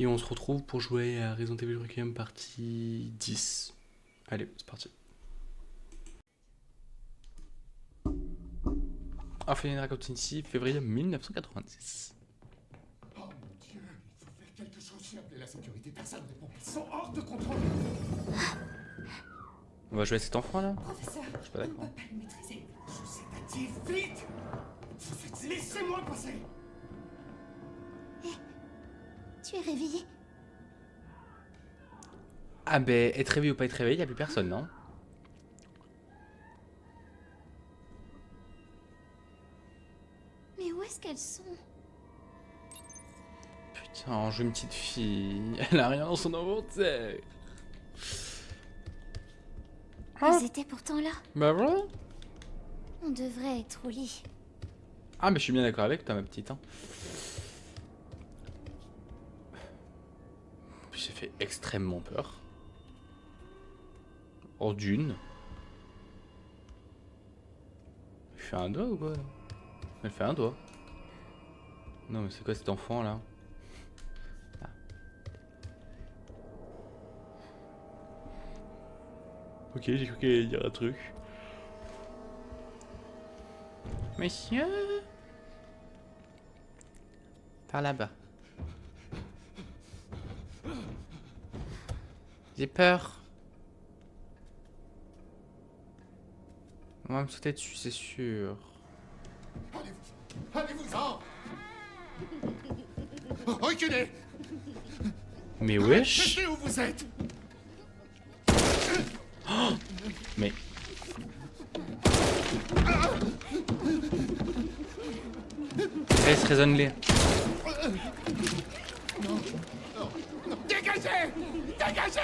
Et on se retrouve pour jouer à Resident Evil Requiem partie 10. Allez, c'est parti. Orpheline Raccoon City, février 1990. Oh mon Dieu, il faut faire quelque chose. J'ai appelé la sécurité, personne ne répond. Ils sont hors de contrôle. On va jouer à cet enfant là? Professeur, Je suis pas on ne d'accord. peut pas le maîtriser. Je sais pas dire vite. Laissez-moi passer. Tu es réveillé? Ah ben, être réveillé ou pas être réveillé, y'a plus personne, non? Mais où est-ce qu'elles sont? Putain, on joue une petite fille. Elle a rien dans son inventaire. Elles étaient pourtant là. Bah voilà. On devrait être au lit. Ah mais je suis bien d'accord avec toi ma petite. Hein. J'ai fait extrêmement peur. Hors d'une. Elle fait un doigt ou quoi? Elle fait un doigt. Non mais c'est quoi cet enfant là? Ah. Ok, j'ai cru qu'elle allait dire un truc. Monsieur? Par là-bas. J'ai peur. On va me sauter dessus, c'est sûr. Allez-vous-en. Reculez. Mais wesh. Restez où vous êtes. Mais... Laisse raisonner. Dégagez. Dégagez.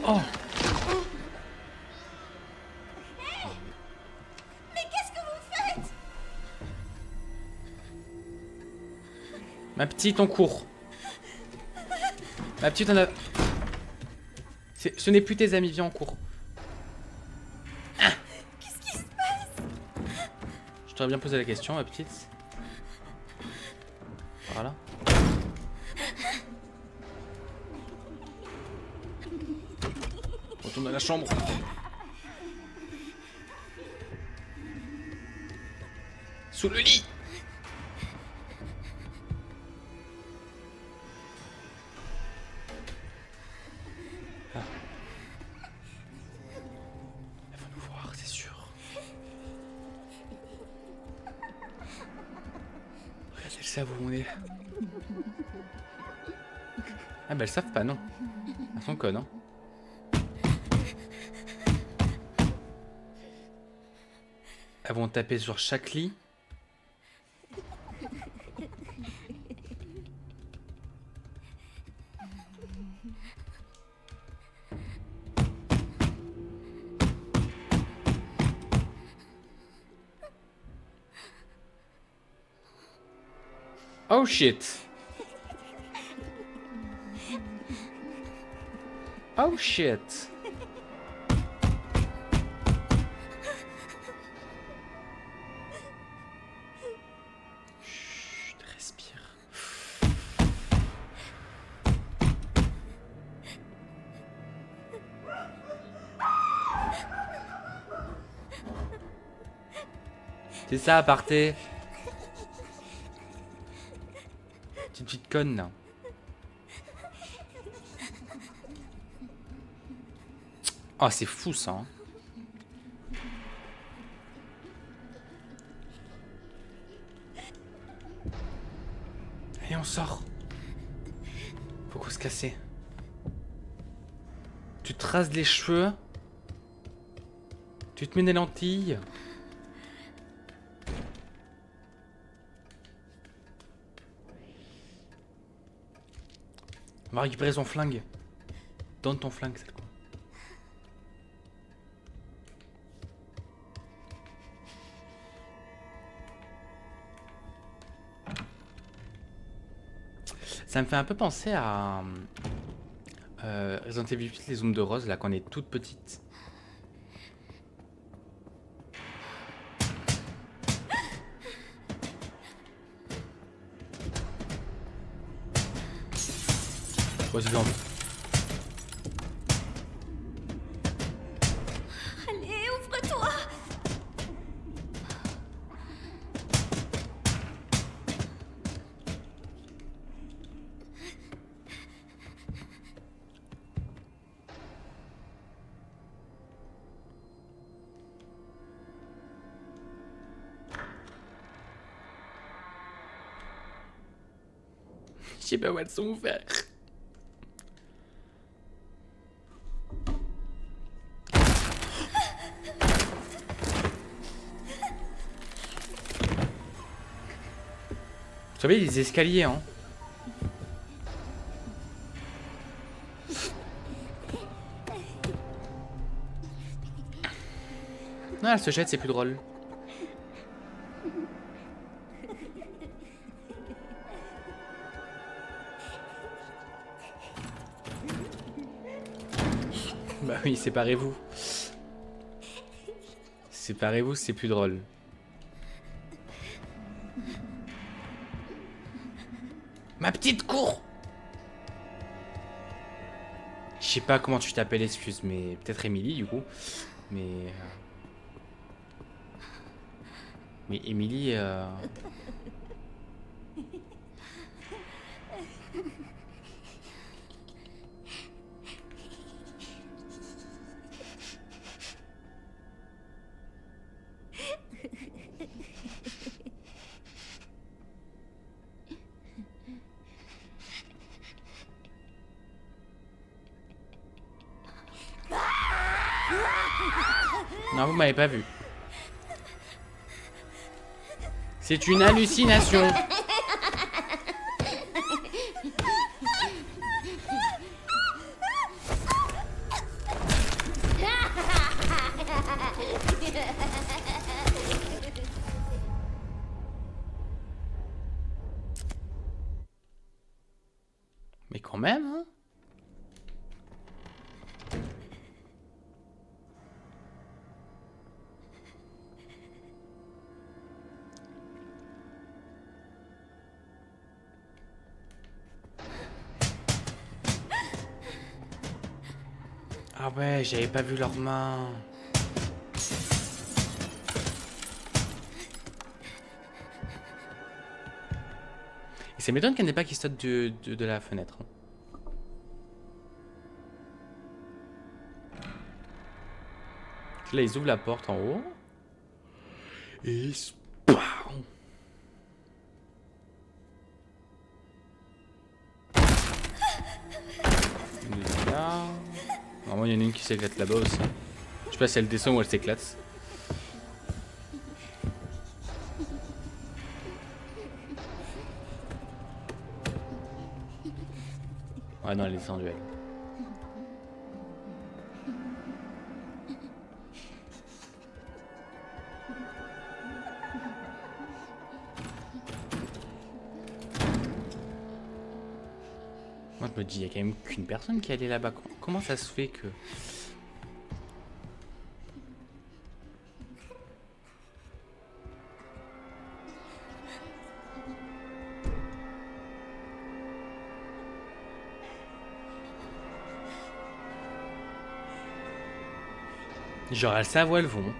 Oh. Mais qu'est-ce que vous faites? Ma petite, on court. Ma petite, on a... Ce n'est plus tes amis, viens, on court. Qu'est-ce qui se passe? Je t'aurais bien posé la question, ma petite. Voilà. Retourne à la chambre. Sous le lit. Ah. Elle va nous voir, c'est sûr. Regarde, elles savent où on est. Ah bah elles savent pas, non. Elles sont connes, hein. Elles vont taper sur chaque lit. Oh shit. Oh shit. Chut, respire. C'est ça, aparté. Petite conne là. Oh, c'est fou ça. Hein. Allez, on sort. Faut qu'on se casse. Tu te rases les cheveux. Tu te mets des lentilles. On va récupérer son flingue. Donne ton flingue, c'est quoi? Ça me fait un peu penser à Resident Evil 8, les zooms de rose, là, quand on est toute petite. Oh, c'est bien. Allez, ouvre-toi. Je sais pas où elles sont ouvertes. Vous savez, les escaliers, hein. Non, elle se jette, c'est plus drôle. Bah oui, séparez-vous. Séparez-vous, c'est plus drôle. Ma petite cour. Je sais pas comment tu t'appelles, excuse, mais peut-être Émilie du coup. Mais Émilie. Non, vous m'avez pas vu. C'est une hallucination. Mais quand même, hein. Ah ouais, j'avais pas vu leurs mains. Et ça m'étonne qu'elle n'ait pas qui saute de la fenêtre. Là, ils ouvrent la porte en haut. Et... Spam. Une est là. Normalement, il y en a une qui s'éclate là-bas aussi. Je sais pas si elle descend ou elle s'éclate. Ouais, non, elle est descendue, elle. Moi, je me dis, il y a quand même qu'une personne qui est allée là-bas. Comment ça se fait que... Genre, elles savent où elles vont.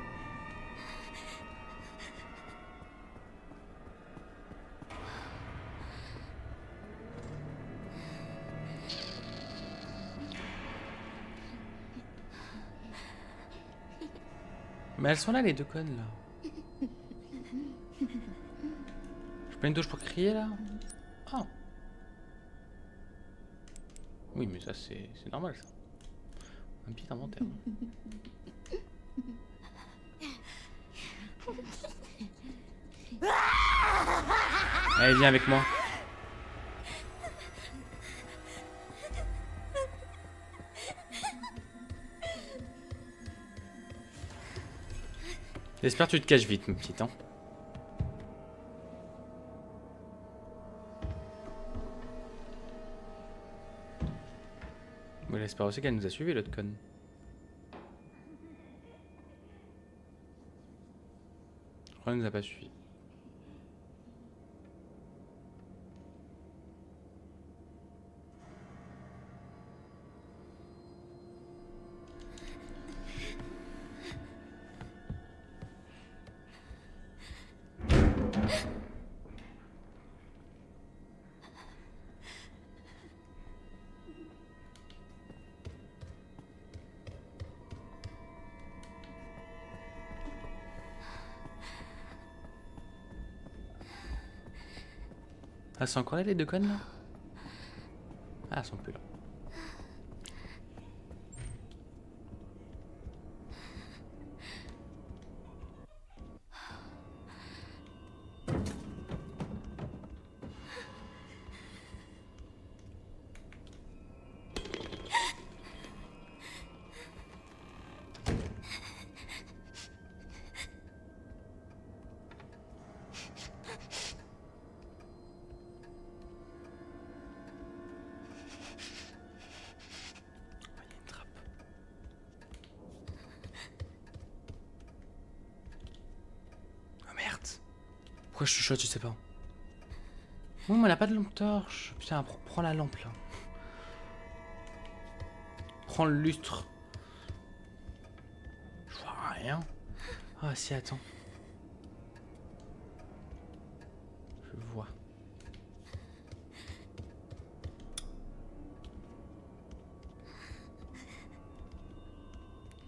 Mais elles sont là, les deux connes, là. J'ai pas une douche pour crier, là? Oh. Oui, mais ça, c'est normal, ça. Un petit inventaire. Allez, viens avec moi. J'espère que tu te caches vite, ma petite, hein. Bon, j'espère aussi qu'elle nous a suivi, l'autre conne. Je crois qu'elle nous a pas suivi. Ah, c'est encore là les deux connes là? Ah, elles sont plus là. Pourquoi je chuchote, je sais pas. Oh, mais elle a pas de lampe torche. Putain, prends la lampe là. Prends le lustre. Je vois rien. Ah si, attends. Je vois.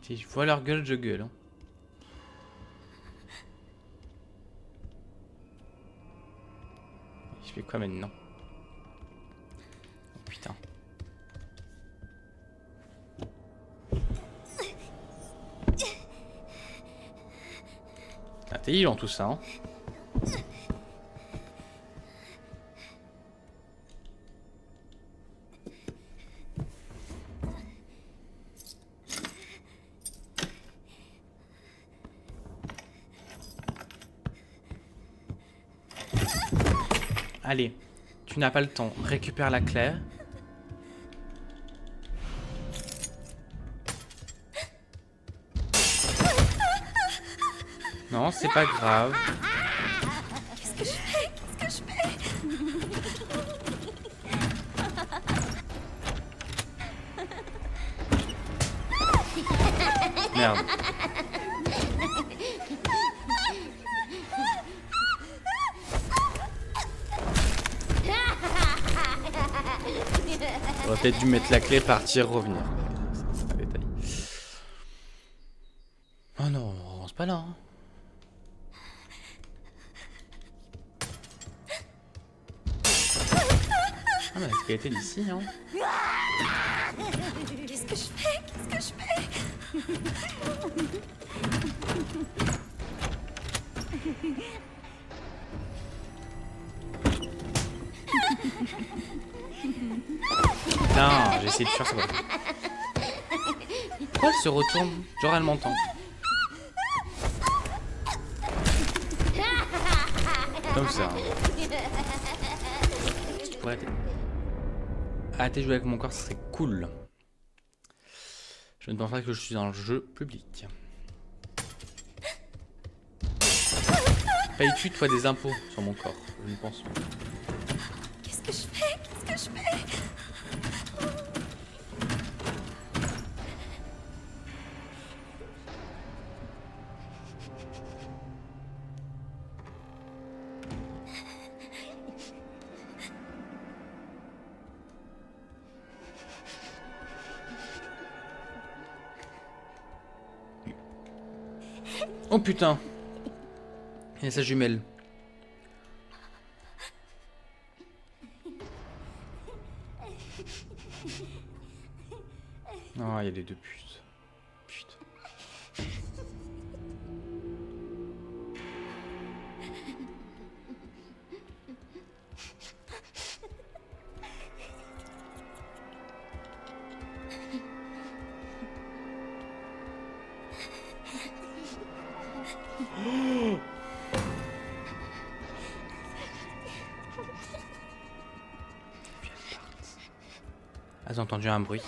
Si je vois leur gueule, je gueule. Hein. Je fais quoi maintenant? Oh putain. Intelligent tout ça, hein. Allez, tu n'as pas le temps. Récupère la clé. Non, c'est pas grave. Qu'est-ce que je fais? Qu'est-ce que je fais? Merde. On aurait peut-être dû mettre la clé, partir, revenir. C'est un détail. Oh non, c'est pas là. Hein. Ah mais est-ce qu'elle était d'ici, hein? Qu'est-ce que je fais? Qu'est-ce que je fais? Putain, j'ai essayé de faire ça. Pourquoi elle se retourne? Genre elle m'entend. Comme ça. Je pourrais arrêter de jouer avec mon corps, ça serait cool. Je ne pense pas que je suis dans le jeu public. Payes-tu toi des impôts sur mon corps? Je ne pense pas. Qu'est-ce que je fais? Qu'est-ce que je fais? Oh putain! Il y a sa jumelle. Oh, il y a les deux putes. Putain. As entendu un bruit?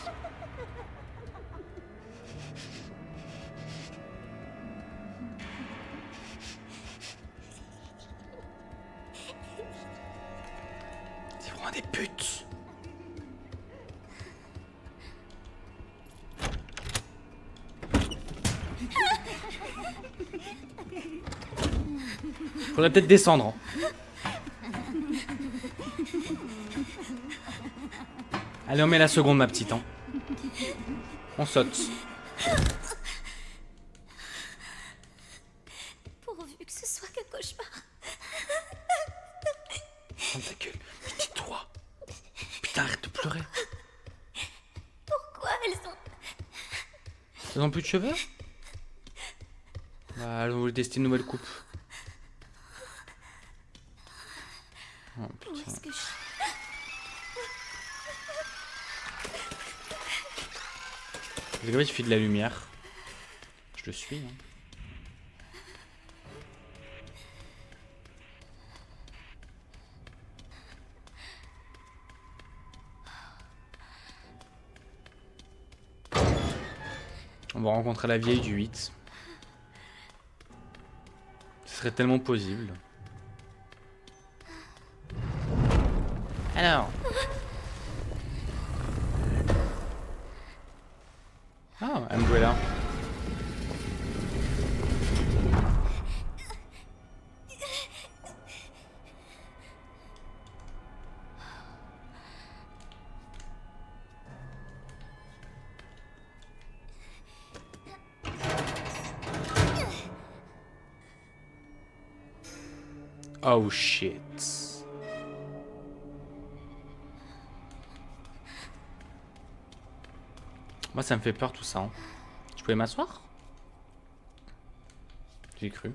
C'est vraiment des putes. Faudrait peut-être descendre. Hein. Allez, on met la seconde, ma petite. Hein. On saute. Pourvu que ce soit qu'un cauchemar. Ferme ta gueule. Ils ont plus de cheveux? Bah, elles ont voulu tester une nouvelle coupe. Oh Où putain. est-ce que je... Parce qu'en fait, il suffit de la lumière. Je le suis. Hein. On va rencontrer la vieille du 8. Ce serait tellement possible. Alors. Ah, Umbrella. Oh shit. Moi ça me fait peur tout ça. Hein. Je pouvais m'asseoir? J'ai cru.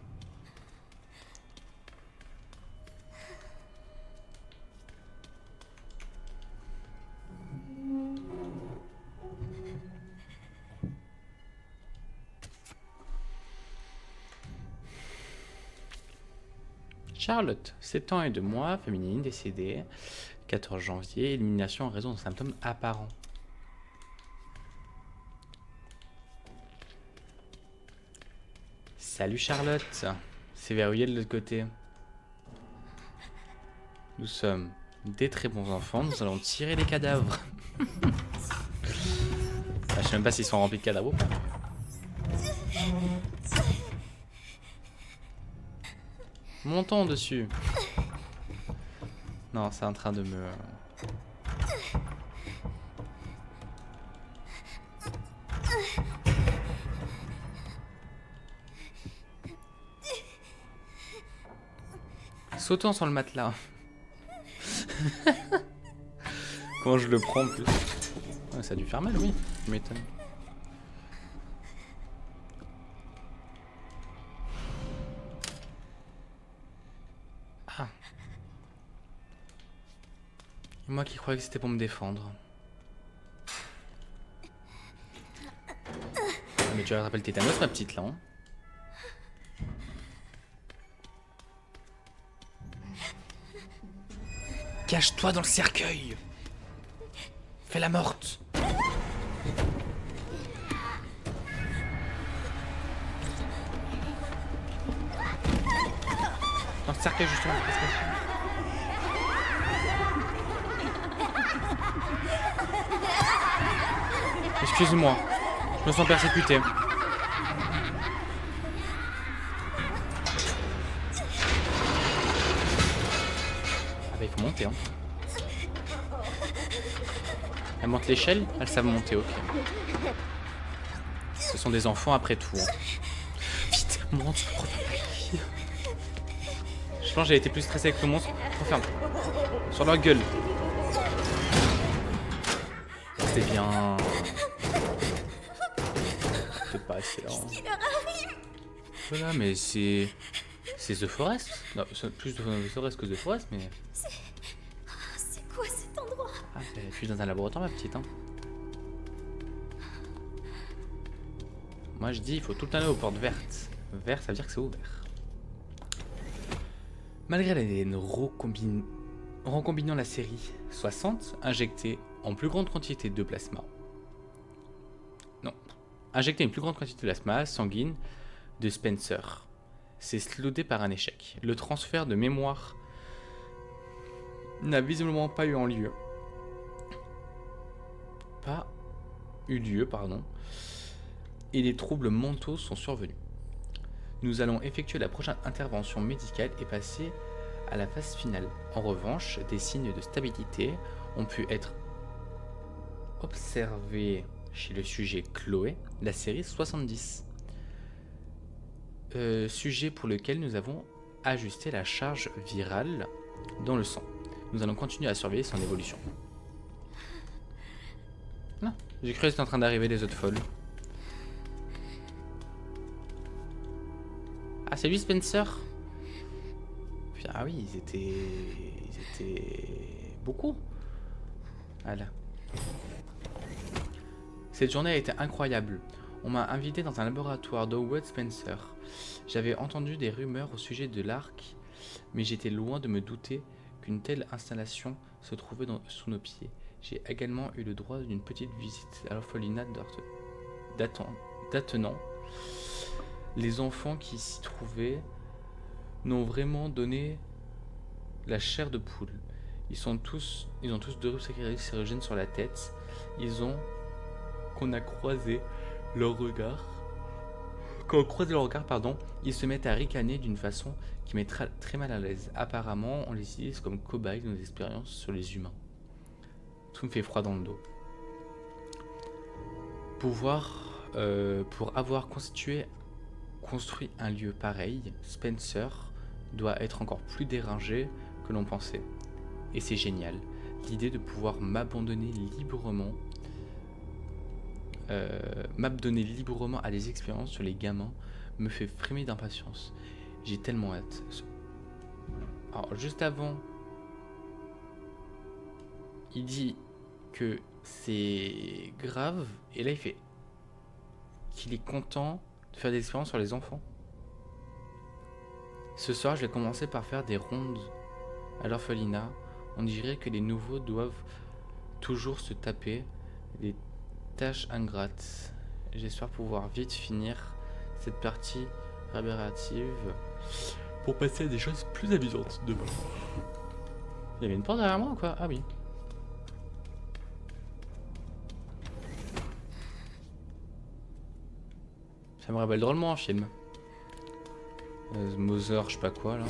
Charlotte, 7 ans et 2 mois, féminine, décédée, 14 janvier, élimination en raison de symptômes apparents. Salut Charlotte, c'est verrouillé de l'autre côté. Nous sommes des très bons enfants, nous allons tirer les cadavres. Je sais même pas s'ils sont remplis de cadavres ou pas. Montons dessus. Non, c'est en train de me... Sautons sur le matelas. Comment je le prends en plus? Ouais, ça a dû faire mal, oui. Je m'étonne. Ah. Et moi qui croyais que c'était pour me défendre. Ah, mais tu rattrapes le tétanos, ma petite là. Hein. Cache-toi dans le cercueil. Fais la morte. Dans le cercueil justement. Excuse-moi, je me sens persécuté. Ah bah il faut monter hein. Elle monte l'échelle, elles savent monter, ok. Ce sont des enfants après tout. Hein. Vite, monte, referme. Je pense que j'ai été plus stressé avec le monstre. Referme. Sur leur gueule. C'est bien. C'est pas assez là. Voilà, mais c'est... C'est The Forest. Non, c'est plus The Forest que The Forest, mais... C'est quoi cet endroit? Ah, je suis dans un laboratoire, ma petite. Hein. Moi, je dis, il faut tout le temps aller aux portes vertes. Vert, ça veut dire que c'est ouvert. Malgré l'ADN recombinant la série 60, injectée en plus grande quantité de plasma. Non. Injecter une plus grande quantité de plasma sanguine de Spencer. C'est slowé par un échec. Le transfert de mémoire n'a visiblement pas eu lieu. Et des troubles mentaux sont survenus. Nous allons effectuer la prochaine intervention médicale et passer à la phase finale. En revanche, des signes de stabilité ont pu être observés chez le sujet Chloé, la série 70. Sujet pour lequel nous avons ajusté la charge virale dans le sang. Nous allons continuer à surveiller son évolution. Non, j'ai cru que c'était en train d'arriver les autres folles. c'est lui Spencer. Ah oui, ils étaient beaucoup. Voilà. Cette journée a été incroyable. On m'a invité dans un laboratoire d'Howard Spencer. J'avais entendu des rumeurs au sujet de l'arc, mais j'étais loin de me douter qu'une telle installation se trouvait sous nos pieds. J'ai également eu le droit d'une petite visite à l'orphelinat d'Attenant. Les enfants qui s'y trouvaient n'ont vraiment donné la chair de poule. Ils ont tous deux sérogènes sur la tête. Qu'on a croisé leur regard. Quand on croise leur regard, ils se mettent à ricaner d'une façon qui met très mal à l'aise. Apparemment, on les utilise comme cobayes de nos expériences sur les humains. Tout me fait froid dans le dos. Pour avoir construit un lieu pareil, Spencer doit être encore plus dérangé que l'on pensait. Et c'est génial. L'idée de pouvoir m'abandonner librement à des expériences sur les gamins me fait frémir d'impatience. J'ai tellement hâte. Alors, juste avant, il dit que c'est grave, et là il fait qu'il est content de faire des expériences sur les enfants. Ce soir, je vais commencer par faire des rondes à l'orphelinat. On dirait que les nouveaux doivent toujours se taper les tâches ingrates. J'espère pouvoir vite finir cette partie rébarbative pour passer à des choses plus amusantes demain. Il y avait une porte derrière moi ou quoi? Ah oui. Ça me rappelle drôlement un film. Mother, je sais pas quoi là.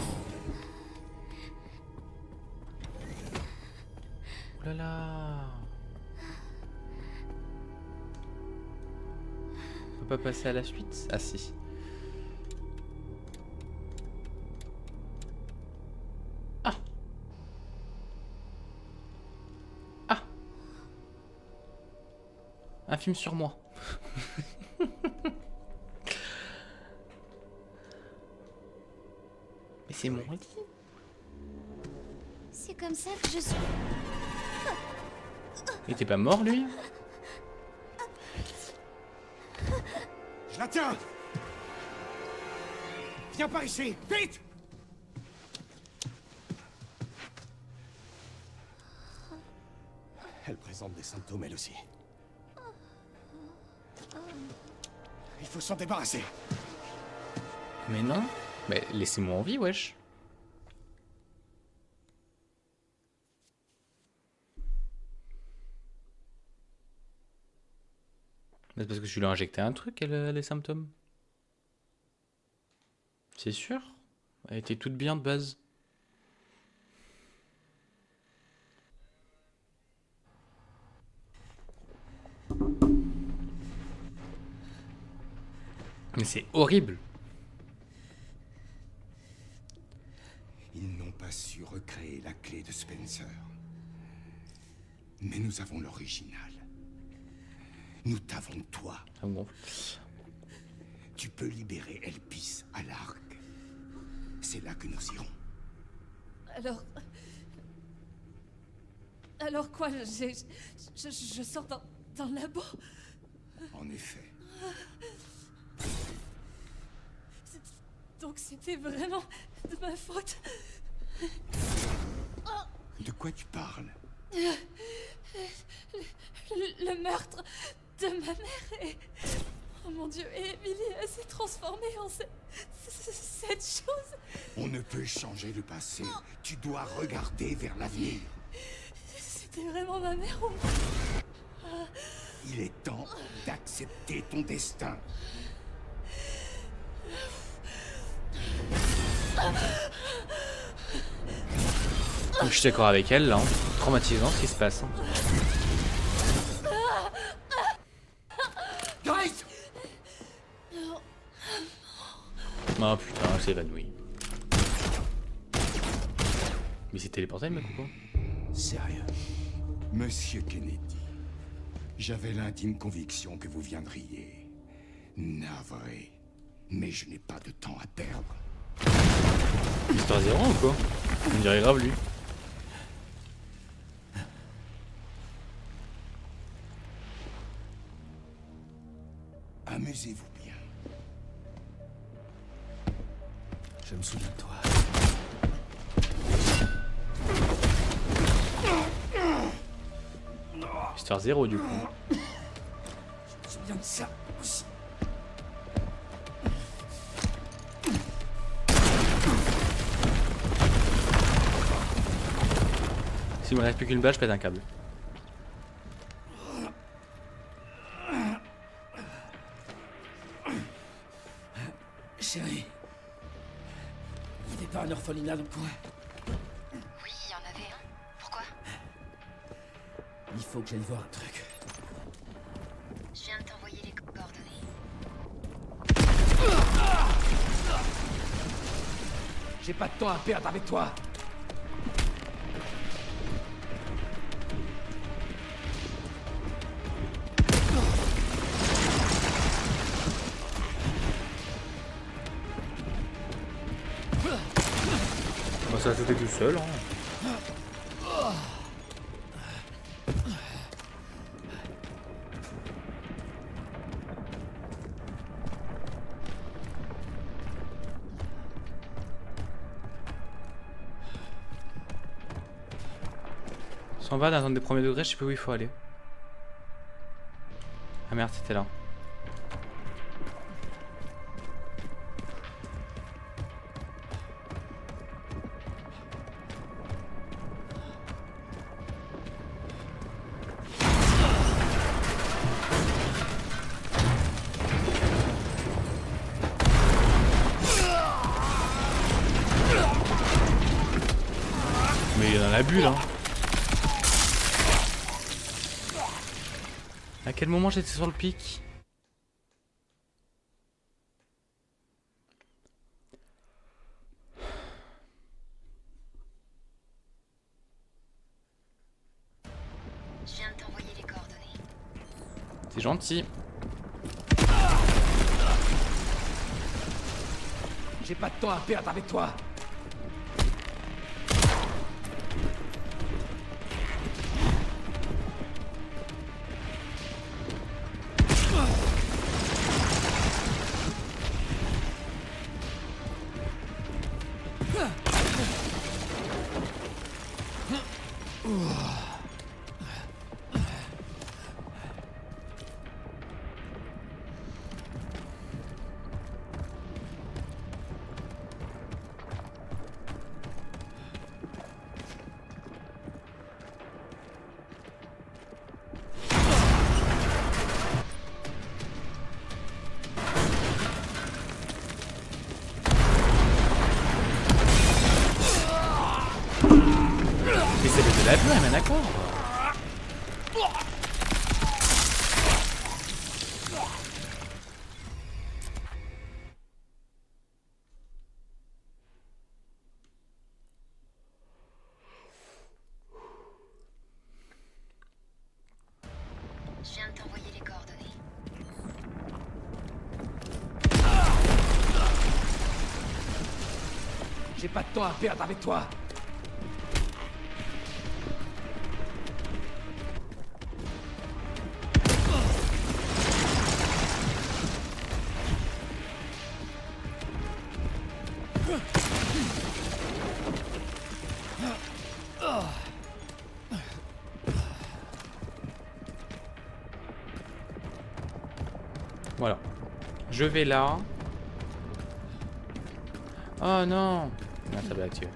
Oh là là. On peut pas passer à la suite? Ah si. Ah. Ah. Un film sur moi. Mais c'est mon lit. C'est comme ça que je suis. Il était pas mort lui? Je la tiens! Viens par ici, vite! Elle présente des symptômes, elle aussi. Il faut s'en débarrasser. Mais non. Mais laissez-moi en vie, wesh. C'est parce que je lui ai injecté un truc, elle a les symptômes. C'est sûr. Elle était toute bien de base. Mais c'est horrible. Ils n'ont pas su recréer la clé de Spencer. Mais nous avons l'original. Nous t'avons toi. Ça me gonfle. Tu peux libérer Elpis à l'arc. C'est là que nous irons. Alors quoi, je sors dans le labo. En effet. Donc c'était vraiment de ma faute. De quoi tu parles? Le meurtre de ma mère et... Oh mon Dieu, et Emily, elle s'est transformée en cette chose. On ne peut changer le passé. Tu dois regarder vers l'avenir. C'était vraiment ma mère ou... Il est temps d'accepter ton destin. Je suis d'accord avec elle là. Hein. Traumatisant ce qui se passe. Hein. Grace! Ah putain, elle s'est évanouie. Mais c'est téléporté le mec ou quoi? Sérieux? Monsieur Kennedy, j'avais l'intime conviction que vous viendriez. Navré. Mais je n'ai pas de temps à perdre. Histoire 0 ou quoi? On dirait grave lui. Amusez-vous bien. Je me souviens de toi. Histoire 0 du coup. Je me souviens de ça aussi. S'il me reste plus qu'une balle, je pète un câble. Chérie, il n'y avait pas un orphelinat dans le coin. Oui, il y en avait un. Pourquoi? Il faut que j'aille voir un truc. Je viens de t'envoyer les coordonnées. J'ai pas de temps à perdre avec toi. Bon, ça c'était tout seul. Hein. S'en va dans un des premiers degrés, je sais plus où il faut aller. Ah merde, c'était là. Mais il est dans la bulle, hein. À quel moment j'étais sur le pic? Je viens de t'envoyer les coordonnées. C'est gentil. J'ai pas de temps à perdre avec toi. Mais c'est de la bulle, mais d'accord. Je viens de t'envoyer les coordonnées. J'ai pas de temps à perdre avec toi. Voilà. Je vais là. Oh non. Non, ça va activer.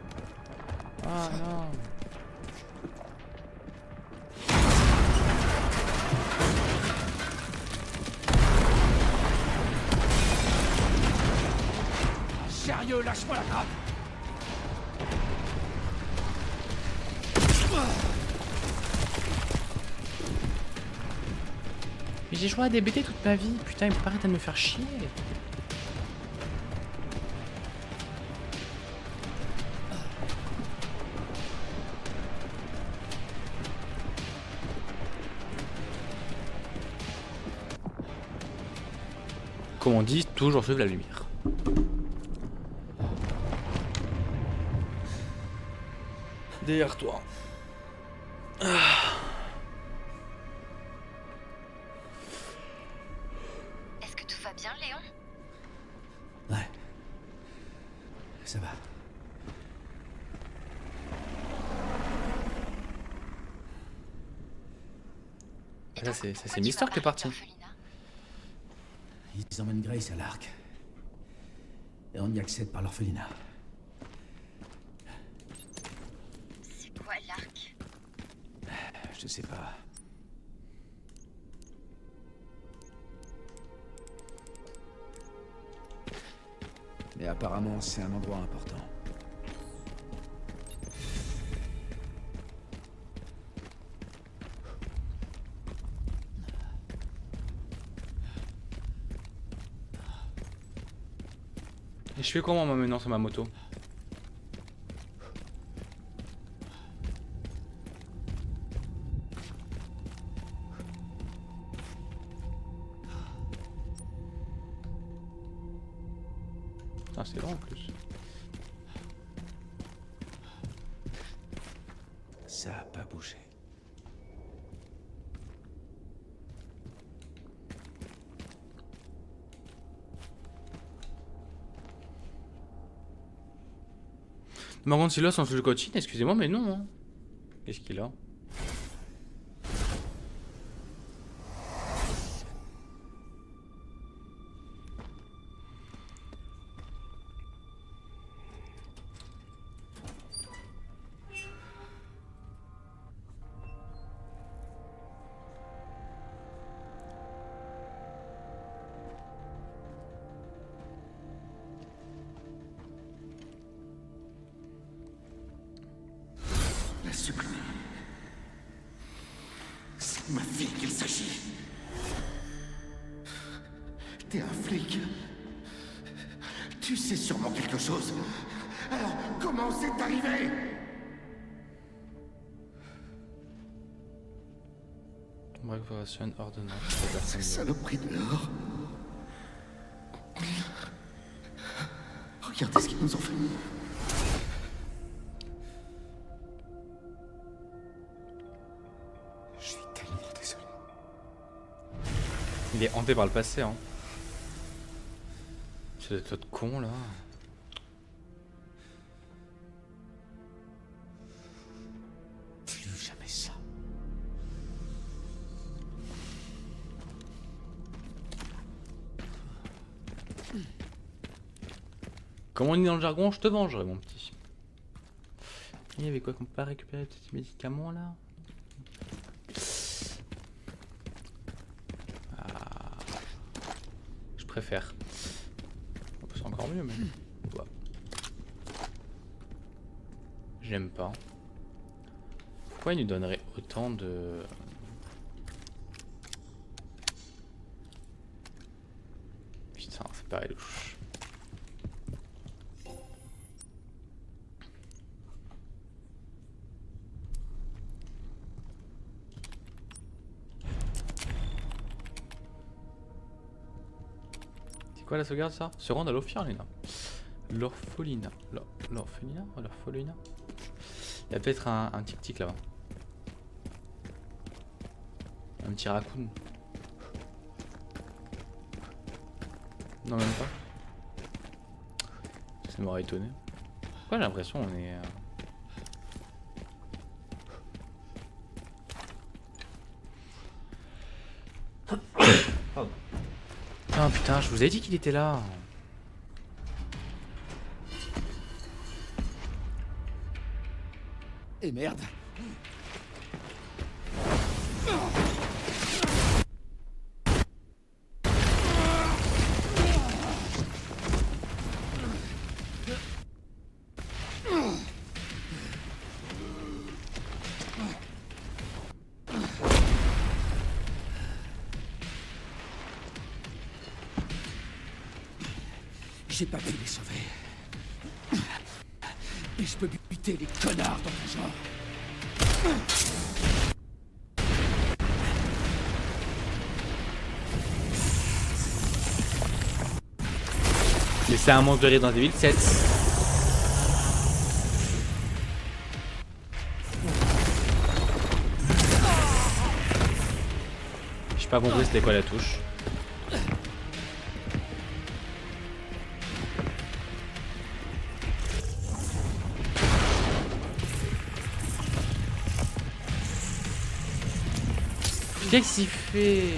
Oh non. Sérieux, lâche-moi la grappe. Mais j'ai joué à des BT toute ma vie. Putain, il peut pas arrêter de me faire chier. Comme on dit, toujours suivre la lumière. Derrière toi. Est-ce que tout va bien, Léon? Ouais. Ça va. Et Ça, donc, c'est pourquoi tu Mister vas qui est parler parti. d'orphelinat? Ils emmènent Grace à l'arc. Et on y accède par l'orphelinat. C'est quoi l'arc? Je sais pas. Mais apparemment, c'est un endroit important. Et je fais comment moi maintenant sur ma moto? Putain, c'est long en plus. Ça a pas bougé. Par contre, si là, sans le coaching, excusez-moi, mais non. Hein. Qu'est-ce qu'il a? La supprimer. C'est de ma fille qu'il s'agit. T'es un flic. Tu sais sûrement quelque chose. Alors, comment c'est arrivé? Breakfast ordonnance. Ces saloperies dehors. Regardez ce qu'ils nous ont fait. Je suis tellement désolé. Il est hanté par le passé, hein. C'est des tas de cons là. Plus jamais ça. Comme on dit dans le jargon, je te vengerai, mon petit. Il y avait quoi qu'on peut pas récupérer des petits médicaments là? Ah, je préfère. C'est encore mieux, mais. Ouais. J'aime pas. Pourquoi il nous donnerait autant de. Putain, c'est pareil louche. C'est quoi la sauvegarde ça? Se rendre à l'orphelinat. L'orphelinat. L'orphelinat? L'orphelinat? Il y a peut-être un tic-tic là-bas. Un petit raccoon. Non, même pas. Ça m'aurait étonné. Pourquoi j'ai l'impression on est... Ah putain, je vous ai dit qu'il était là. Et merde. J'ai pas pu les sauver. Et je peux buter les connards dans ton genre. Mais c'est un manque de rire dans Devil 7. pas compris c'était quoi la touche. Qu'est-ce qu'il fait?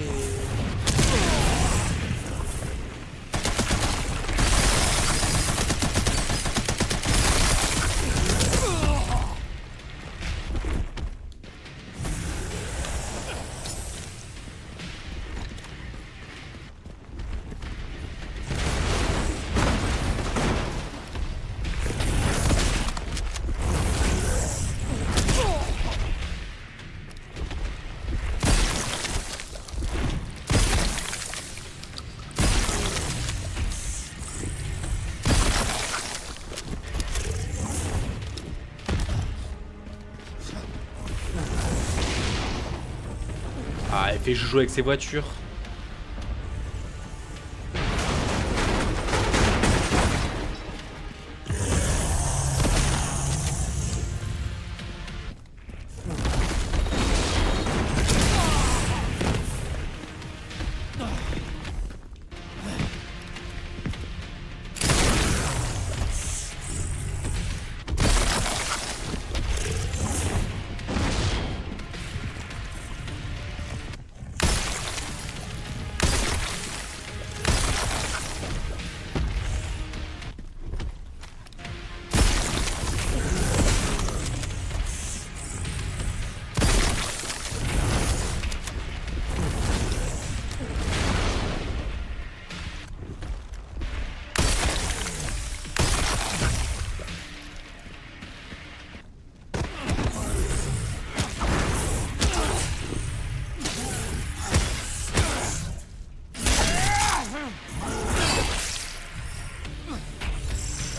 Ah, elle fait joujou avec ses voitures.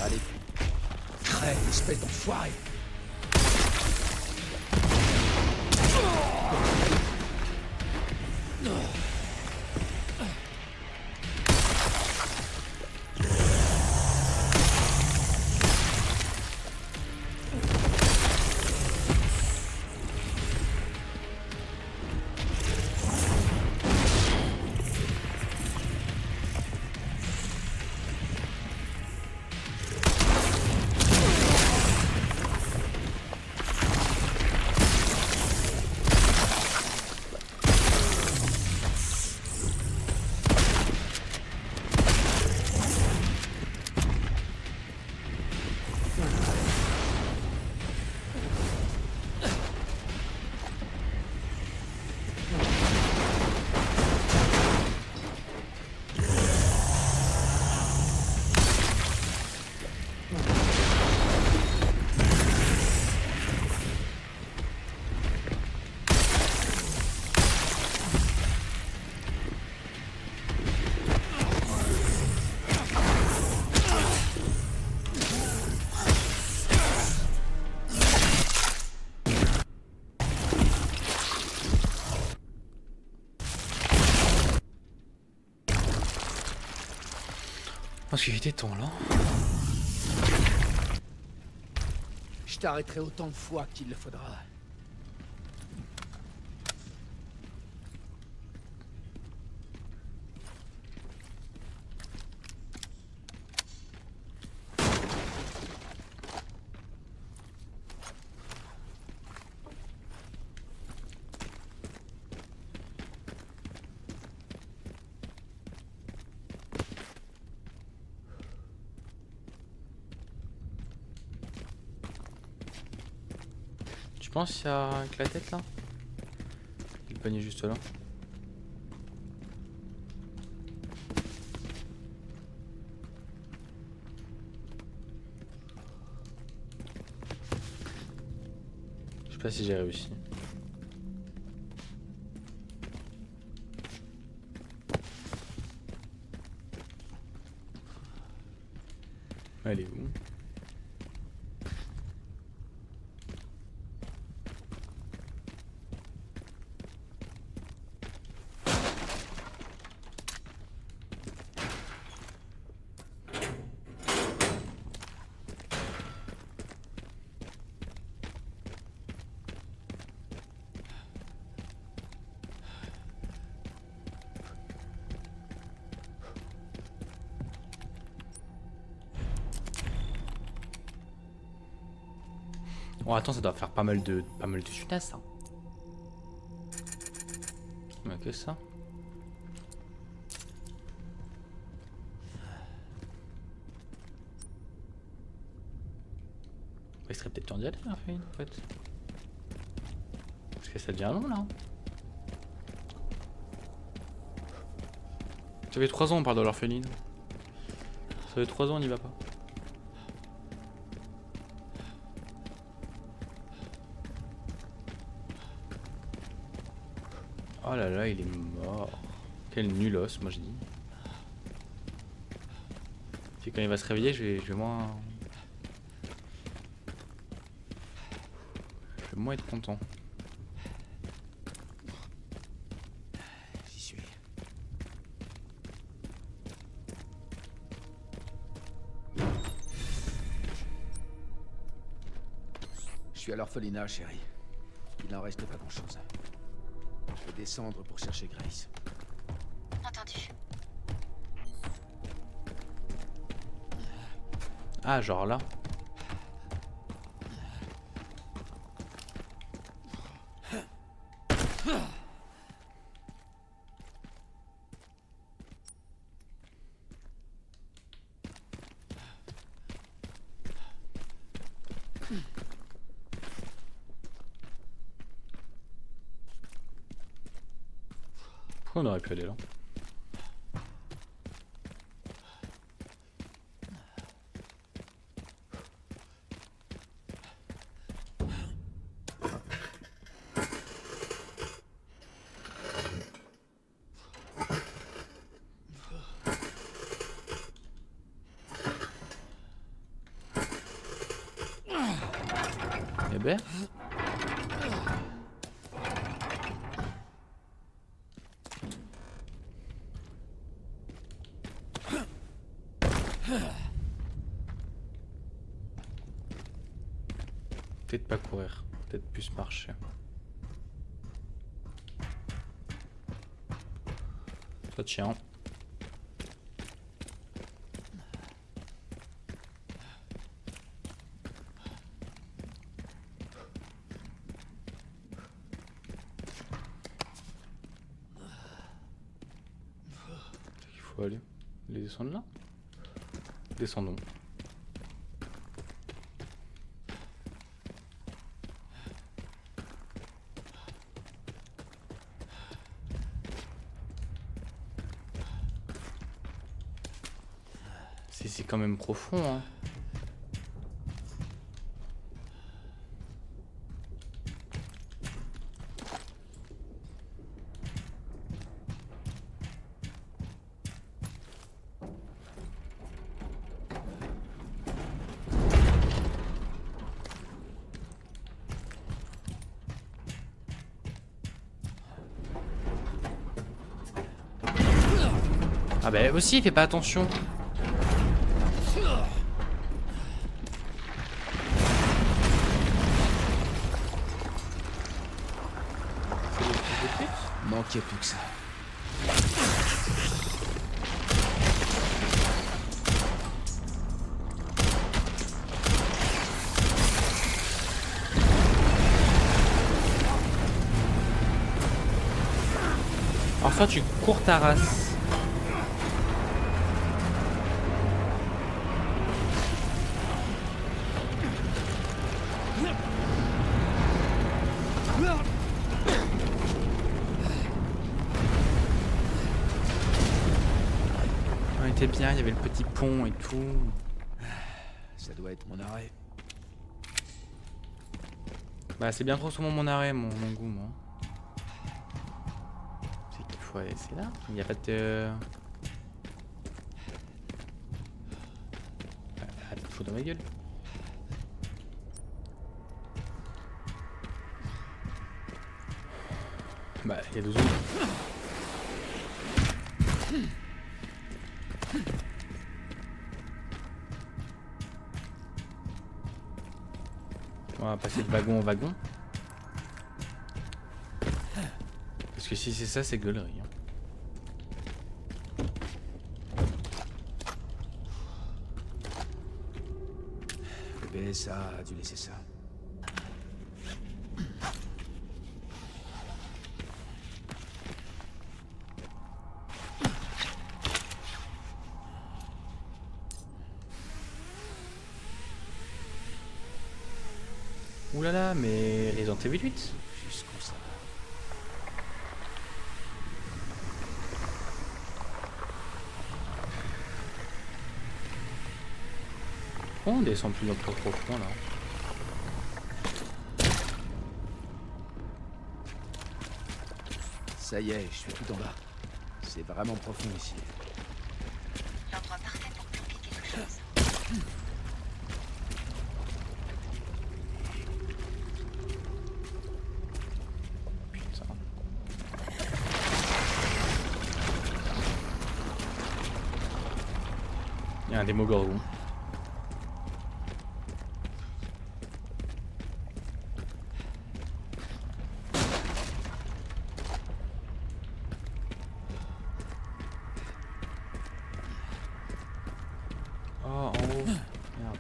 Allez. Crève, espèce d'enfoiré. Parce qu'il était temps là. Je t'arrêterai autant de fois qu'il le faudra. Tu penses qu'il y a avec la tête là? Le panier juste là. Je sais pas si j'ai réussi. Elle est où? Oh attends, ça doit faire pas mal de thunas ça. Mais que ça. Il serait peut-être temps d'y aller, Orpheline, en fait. Parce que ça devient long, là. Ça fait 3 ans, on parle de l'orpheline. Ça fait 3 ans, on n'y va pas. Oh là là, il est mort. Quel nulos, moi je dis. Puis quand il va se réveiller, je vais moins... Je vais moins être content. J'y suis. Je suis à l'orphelinat, chérie. Il n'en reste pas grand-chose. Je vais descendre pour chercher Grace. Entendu. Ah, genre là. Pourquoi on aurait pu aller là? Eh ben. Peut-être pas courir, peut-être plus marcher. Ça tient. Il faut aller. Les descendre là. Descendons. C'est quand même profond, hein. Ah bah aussi il fait pas attention. Manquait plus que ça. Enfin tu cours ta race. On était bien, il y avait le petit pont et tout. Ça doit être mon arrêt. Bah c'est bien trop souvent mon arrêt, mon goût, moi. C'est qu'il faut aller, c'est là. Il n'y a pas de... Ah, tu te fous dans ma gueule. Bah, il y a 2 secondes. On va passer de wagon en wagon. Parce que si c'est ça, c'est gueulerie. Hein. Le BSA a dû laisser ça. Ouh là là, mais Resident Evil 8. Jusqu'où ça va? Oh, on descend plus trop profond là. Ça y est, je suis tout en bas. C'est vraiment profond ici. L'endroit parfait pour planquer quelque chose. Putain. Il y a un démogorgon. Oh, en haut. Merde.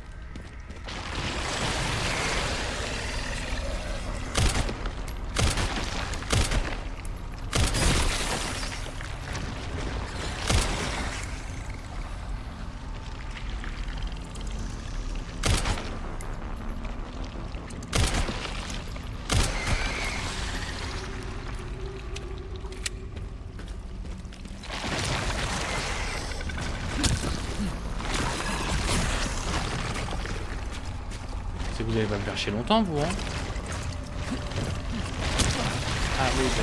C'est que vous allez pas me faire chier longtemps, vous, hein? Ah oui, bah,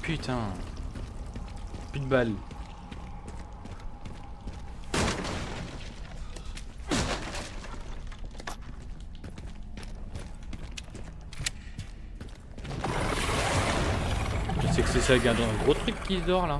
putain. Plus de balles. Je sais que c'est ça, regarde un gros truc qui dort là.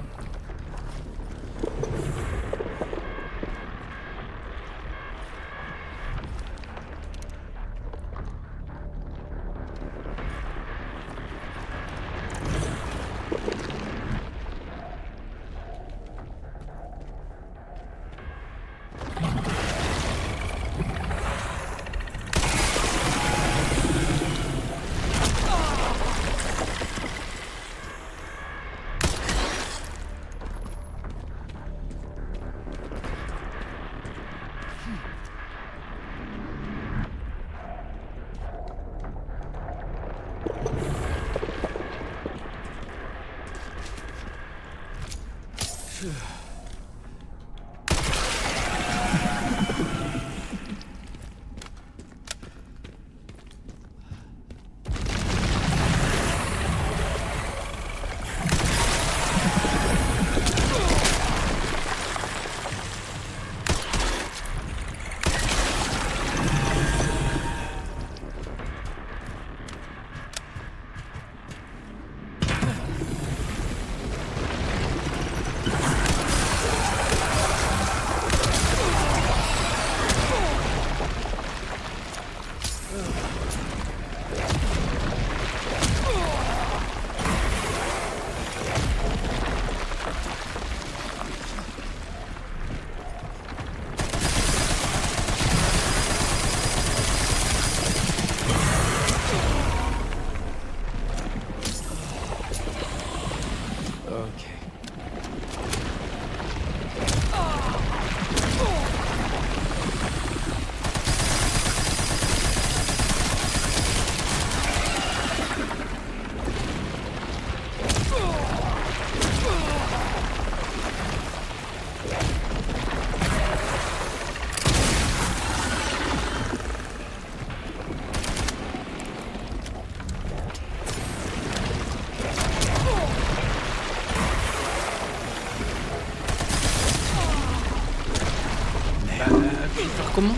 Comment?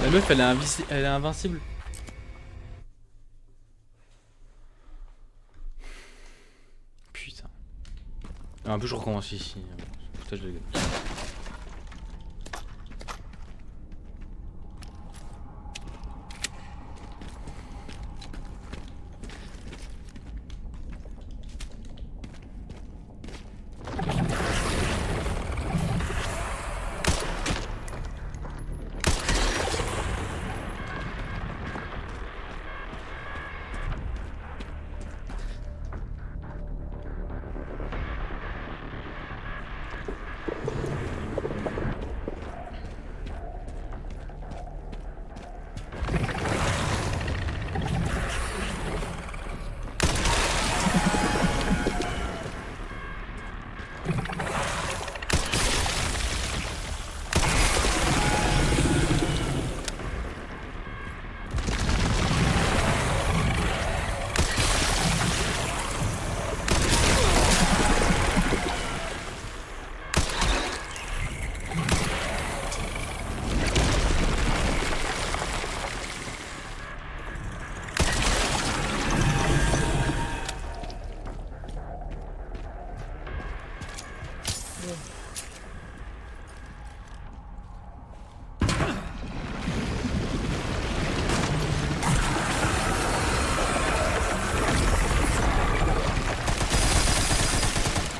La meuf elle est invincible. putain. Un peu je recommence ici. Foutage de gueule.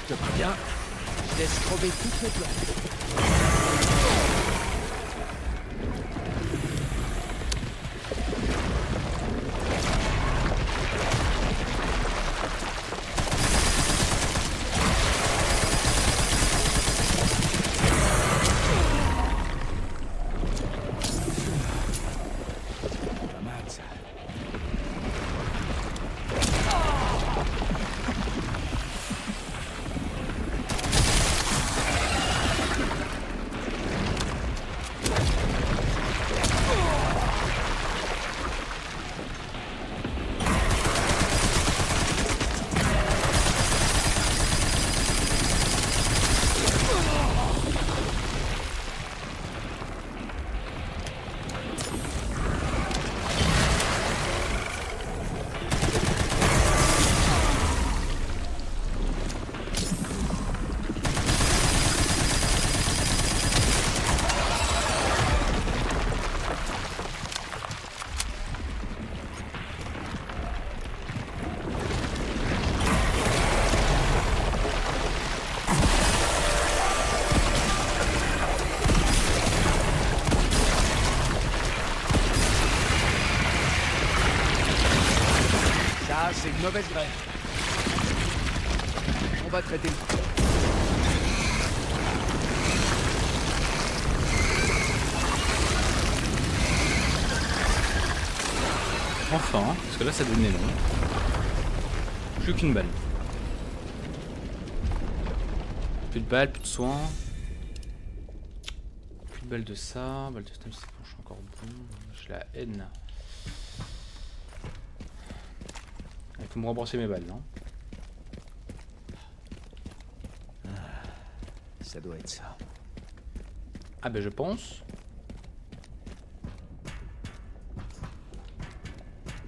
Je préviens, je laisse crever toutes les plantes. Pas mal, ça. Ça, c'est une mauvaise graine. On va traiter le coup. Enfin, parce que là ça devenait long. Plus qu'une balle. Plus de balles, plus de soins. Plus de balles de ça. Balle de stem, c'est bon, je suis encore bon. J'ai la haine. Il faut me rembourser mes balles, non? Ça doit être ça. Ah ben je pense.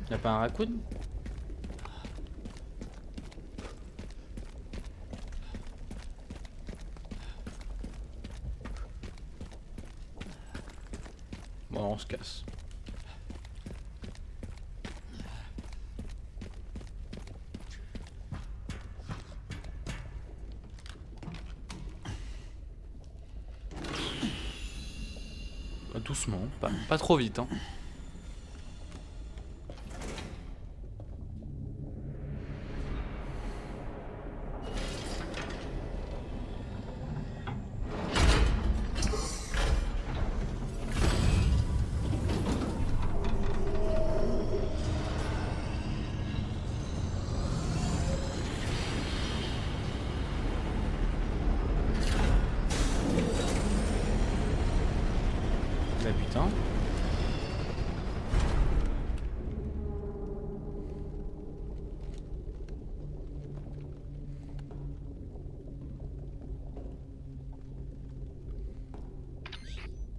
Y'a pas un raccoon? Bon, on se casse. Doucement, pas trop vite, hein. Bah putain.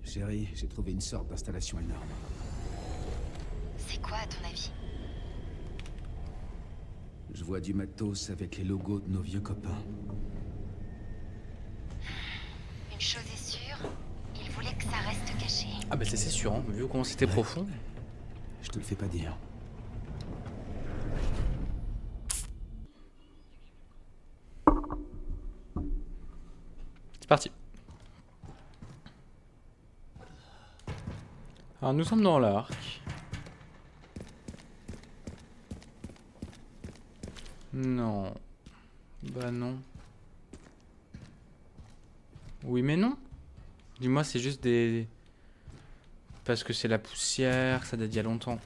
Chérie, j'ai trouvé une sorte d'installation énorme. C'est quoi à ton avis? Je vois du matos avec les logos de nos vieux copains. Une chose est sûre, il voulait que ça reste caché. Ah bah c'est sûr, hein, vu comment c'était profond. Je te le fais pas dire. C'est parti. Alors nous sommes dans l'arc. Non. Bah non. Oui mais non. Dis-moi c'est juste des... Parce que c'est la poussière, ça date d'il y a longtemps.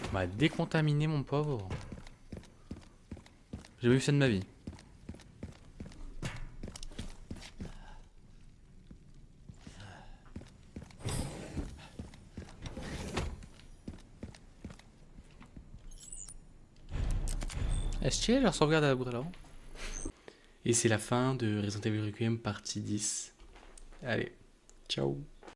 On m'a décontaminé mon pauvre. J'ai jamais vu ça de ma vie. Est-ce que leur sauvegarde à la bout alors? Et c'est la fin de Resident Evil Requiem partie 10. Allez, ciao.